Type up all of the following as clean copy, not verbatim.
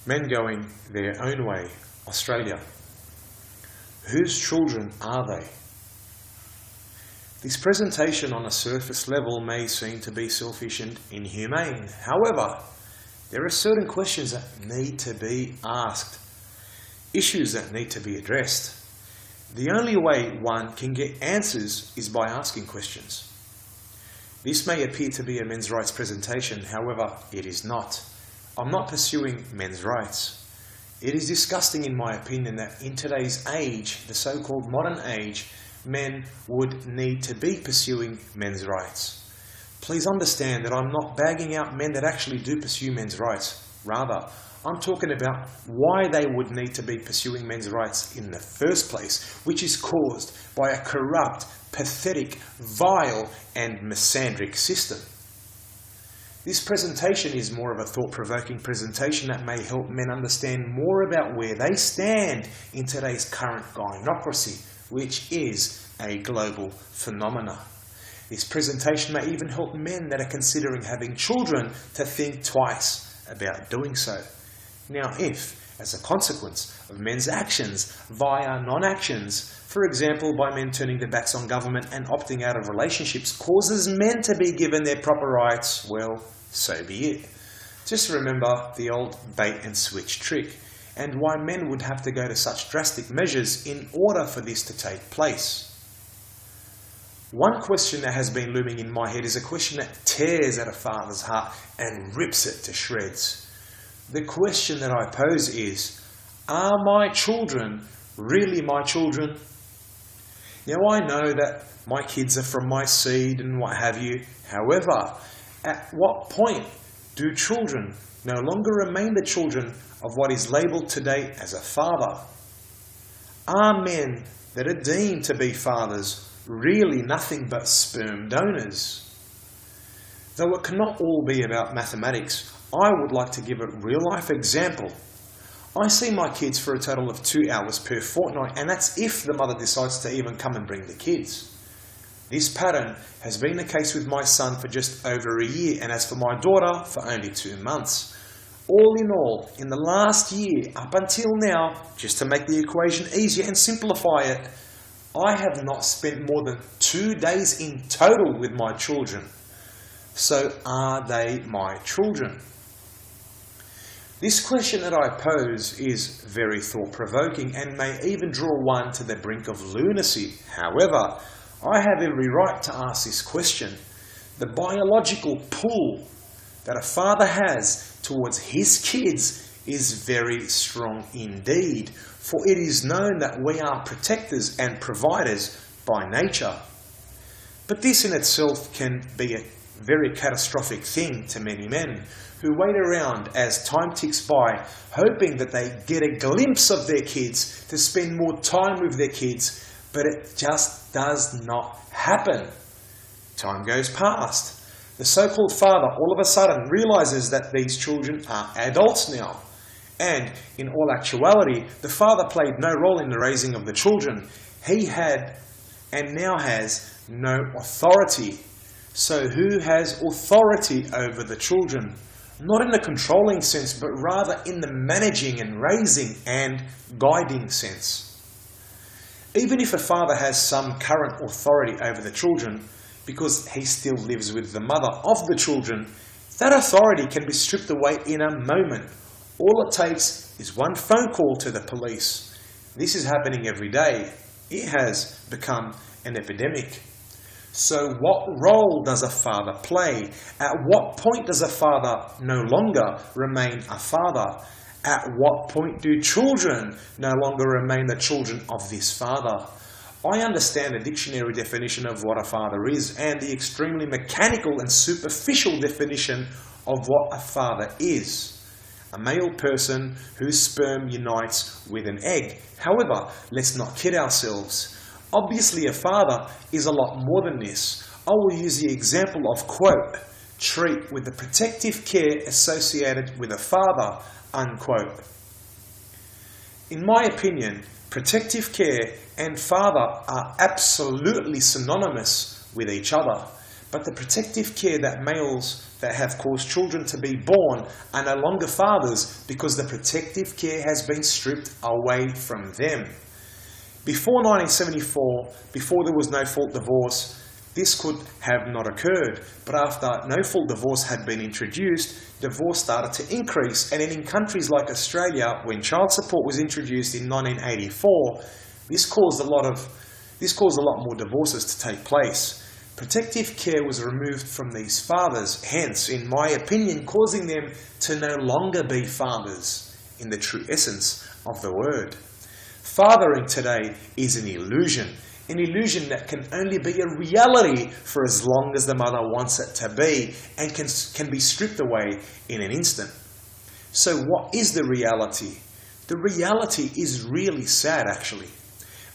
Men going their own way, Australia. Whose children are they? This presentation on a surface level may seem to be selfish and inhumane. However, there are certain questions that need to be asked, issues that need to be addressed. The only way one can get answers is by asking questions. This may appear to be a men's rights presentation, however, it is not. I'm not pursuing men's rights. It is disgusting in my opinion that in today's age, the so-called modern age, men would need to be pursuing men's rights. Please understand that I'm not bagging out men that actually do pursue men's rights. Rather, I'm talking about why they would need to be pursuing men's rights in the first place, which is caused by a corrupt, pathetic, vile and misandric system. This presentation is more of a thought-provoking presentation that may help men understand more about where they stand in today's current gynocracy, which is a global phenomenon. This presentation may even help men that are considering having children to think twice about doing so. Now, if, as a consequence of men's actions via non-actions, for example by men turning their backs on government and opting out of relationships, causes men to be given their proper rights, well, so be it. Just remember the old bait and switch trick, and why men would have to go to such drastic measures in order for this to take place. One question that has been looming in my head is a question that tears at a father's heart and rips it to shreds. The question that I pose is, are my children really my children? Now I know that my kids are from my seed and what have you. However, at what point do children no longer remain the children of what is labelled today as a father? Are men that are deemed to be fathers really nothing but sperm donors? Though it cannot all be about mathematics, I would like to give a real-life example. I see my kids for a total of 2 hours per fortnight, and that's if the mother decides to even come and bring the kids. This pattern has been the case with my son for just over a year, and as for my daughter, for only 2 months. All in all, in the last year, up until now, just to make the equation easier and simplify it, I have not spent more than 2 days in total with my children. So are they my children? This question that I pose is very thought-provoking and may even draw one to the brink of lunacy. However, I have every right to ask this question. The biological pull that a father has towards his kids is very strong indeed, for it is known that we are protectors and providers by nature. But this in itself can be a very catastrophic thing to many men who wait around as time ticks by, hoping that they get a glimpse of their kids to spend more time with their kids, but it just does not happen. Time goes past. The so-called father all of a sudden realizes that these children are adults now. And in all actuality, the father played no role in the raising of the children. He had and now has no authority. So who has authority over the children? Not in the controlling sense, but rather in the managing and raising and guiding sense. Even if a father has some current authority over the children, because he still lives with the mother of the children, that authority can be stripped away in a moment. All it takes is one phone call to the police. This is happening every day. It has become an epidemic. So what role does a father play? At what point does a father no longer remain a father? At what point do children no longer remain the children of this father? I understand the dictionary definition of what a father is and the extremely mechanical and superficial definition of what a father is. A male person whose sperm unites with an egg. However, let's not kid ourselves. Obviously, a father is a lot more than this. I will use the example of, quote, treat with the protective care associated with a father, unquote. In my opinion, protective care and father are absolutely synonymous with each other. but the protective care that males that have caused children to be born are no longer fathers because the protective care has been stripped away from them. Before 1974, before there was no-fault divorce, this could have not occurred, but after no-fault divorce had been introduced, divorce started to increase, and in countries like Australia, when child support was introduced in 1984, this caused a lot more divorces to take place. Protective care was removed from these fathers, hence, in my opinion, causing them to no longer be fathers in the true essence of the word. Fathering today is an illusion that can only be a reality for as long as the mother wants it to be, and can be stripped away in an instant. So what is the reality? The reality is really sad, actually.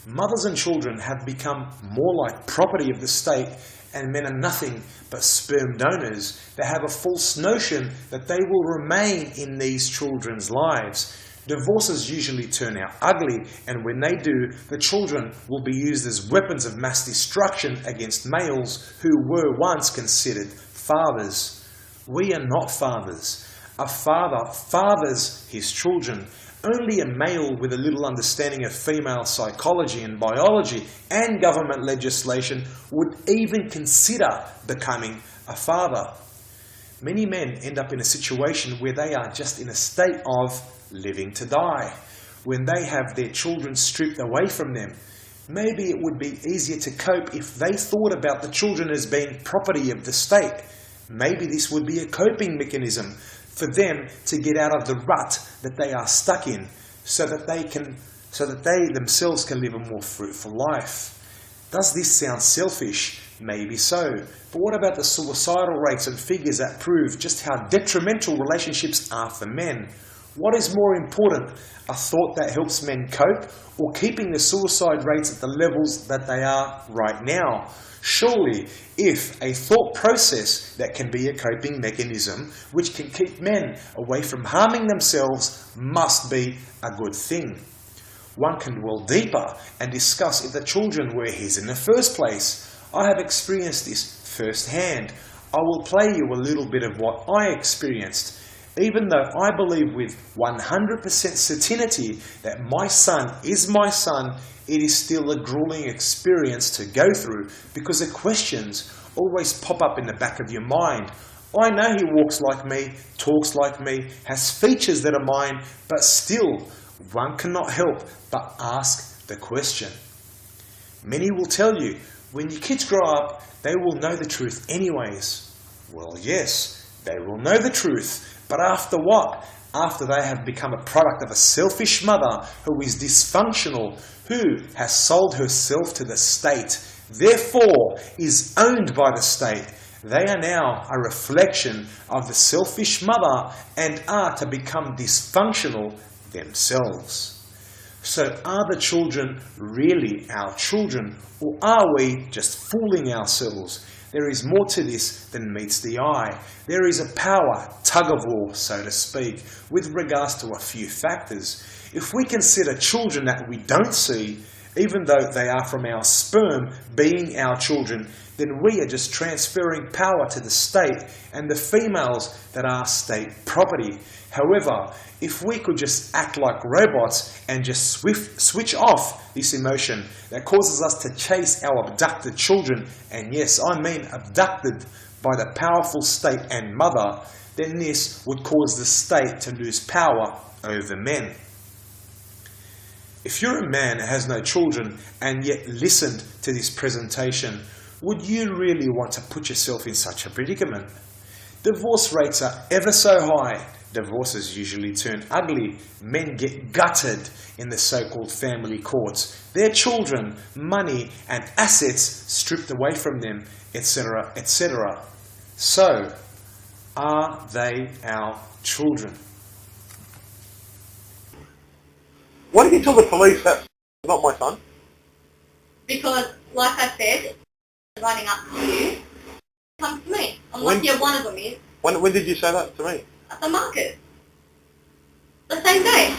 Mothers and children have become more like property of the state, and men are nothing but sperm donors. They have a false notion that they will remain in these children's lives. Divorces usually turn out ugly, and when they do, the children will be used as weapons of mass destruction against males who were once considered fathers. We are not fathers. A father fathers his children. Only a male with a little understanding of female psychology and biology and government legislation would even consider becoming a father. Many men end up in a situation where they are just in a state of living to die, when they have their children stripped away from them. Maybe it would be easier to cope if they thought about the children as being property of the state. Maybe this would be a coping mechanism for them to get out of the rut that they are stuck in, so that they themselves can live a more fruitful life. Does this sound selfish? Maybe so. But what about the suicidal rates and figures that prove just how detrimental relationships are for men? What is more important, a thought that helps men cope, or keeping the suicide rates at the levels that they are right now? Surely, if a thought process that can be a coping mechanism which can keep men away from harming themselves must be a good thing. One can dwell deeper and discuss if the children were his in the first place. I have experienced this firsthand. I will play you a little bit of what I experienced. Even though I believe with 100% certainty that my son is my son, it is still a grueling experience to go through, because the questions always pop up in the back of your mind. I know he walks like me, talks like me, has features that are mine, but still, one cannot help but ask the question. Many will tell you, when your kids grow up, they will know the truth anyways. Well, yes, they will know the truth. But after what? After they have become a product of a selfish mother who is dysfunctional, who has sold herself to the state, therefore is owned by the state. They are now a reflection of the selfish mother and are to become dysfunctional themselves. So are the children really our children, or are we just fooling ourselves? There is more to this than meets the eye. There is a power tug-of-war, so to speak, with regards to a few factors. If we consider children that we don't see, even though they are from our sperm being our children, then we are just transferring power to the state and the females that are state property. However, if we could just act like robots and just switch off this emotion that causes us to chase our abducted children, and yes, I mean abducted by the powerful state and mother, then this would cause the state to lose power over men. If you're a man who has no children and yet listened to this presentation, would you really want to put yourself in such a predicament? Divorce rates are ever so high. Divorces usually turn ugly. Men get gutted in the so-called family courts. Their children, money and assets stripped away from them, etc., etc. So, are they our children? Why did you tell the police that's not my son? Because, like I said, running up to you, come to me. I'm like, yeah, one of them is. When did you say that to me? At the market. The same day.